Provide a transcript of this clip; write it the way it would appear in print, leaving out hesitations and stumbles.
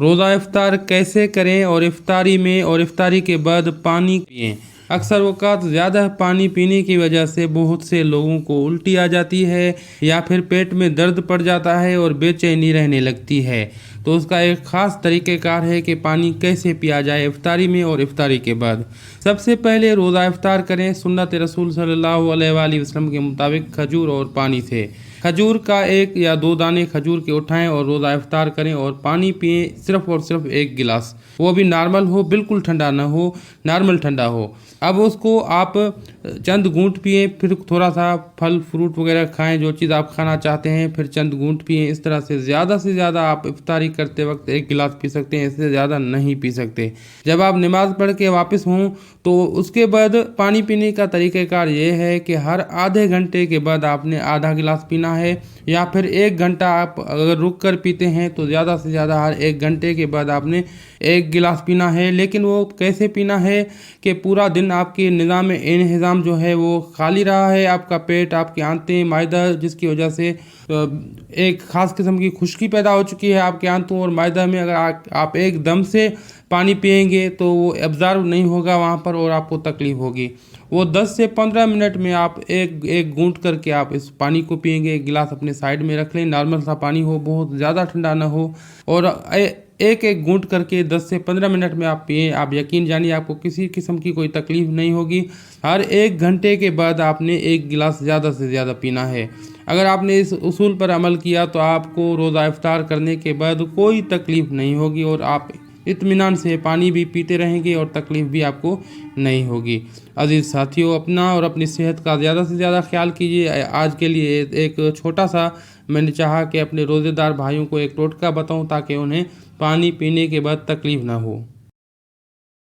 रोज़ा इफ्तार कैसे करें और इफ्तारी में और इफ्तारी के बाद पानी पिएं। अक्सर वक़्त ज़्यादा पानी पीने की वजह से बहुत से लोगों को उल्टी आ जाती है या फिर पेट में दर्द पड़ जाता है और बेचैनी रहने लगती है। तो उसका एक ख़ास तरीक़ेकार है कि पानी कैसे पिया जाए इफ्तारी में और इफ्तारी के बाद। सबसे पहले रोज़ा इफ्तार करें सुन्नत रसूल सल्लल्लाहु अलैहि वसल्लम के मुताबिक खजूर और पानी से। खजूर का 1 या 2 दाने खजूर के उठाएं और रोज़ा इफ्तार करें और पानी पिएं, सिर्फ़ और सिर्फ 1 गिलास, वो भी नॉर्मल हो, बिल्कुल ठंडा ना हो, नॉर्मल ठंडा हो। अब उसको आप चंद घूंट पिएं, फिर थोड़ा सा फल फ्रूट वगैरह खाएं, जो चीज़ आप खाना चाहते हैं, फिर चंद घूंट पिएं। इस तरह से ज़्यादा आप इफ्तारी करते वक्त 1 गिलास पी सकते हैं, इससे ज़्यादा नहीं पी सकते। जब आप नमाज़ पढ़ के वापस हों तो उसके बाद पानी पीने का तरीक़ाकार ये है कि हर आधे घंटे के बाद आपने आधा गिलास पीना है, या फिर 1 घंटा आप अगर रुक कर पीते हैं तो ज़्यादा से ज़्यादा हर 1 घंटे के बाद आपने 1 गिलास पीना है। लेकिन वो कैसे पीना है कि पूरा दिन आपके निज़ाम इंहिज़ाम जो है वो खाली रहा है, आपका पेट, आपकी आंतें, मायदा, जिसकी वजह से एक ख़ास किस्म की खुश्की पैदा हो चुकी है आपके आंतों और मायदा में। अगर आप एकदम से पानी पिएंगे तो वो एब्ज़ॉर्ब नहीं होगा वहाँ पर और आपको तकलीफ़ होगी। वो 10 से 15 मिनट में आप एक घूंट करके आप इस पानी को पिएंगे। एक गिलास अपने साइड में रख लें, नॉर्मल सा पानी हो, बहुत ज़्यादा ठंडा ना हो, और एक घूंट करके 10 से 15 मिनट में आप पिएं। आप यकीन जानिए आपको किसी किस्म की कोई तकलीफ़ नहीं होगी। हर 1 घंटे के बाद आपने 1 गिलास ज़्यादा से ज़्यादा पीना है। अगर आपने इस उसूल पर अमल किया तो आपको रोज़ा इफ्तार करने के बाद कोई तकलीफ़ नहीं होगी और आप इत्मीनान से पानी भी पीते रहेंगे और तकलीफ़ भी आपको नहीं होगी। अज़ीज़ साथियों, अपना और अपनी सेहत का ज़्यादा से ज़्यादा ख्याल कीजिए। आज के लिए एक छोटा सा मैंने चाहा कि अपने रोज़ेदार भाइयों को एक टोटका बताऊं ताकि उन्हें पानी पीने के बाद तकलीफ़ ना हो।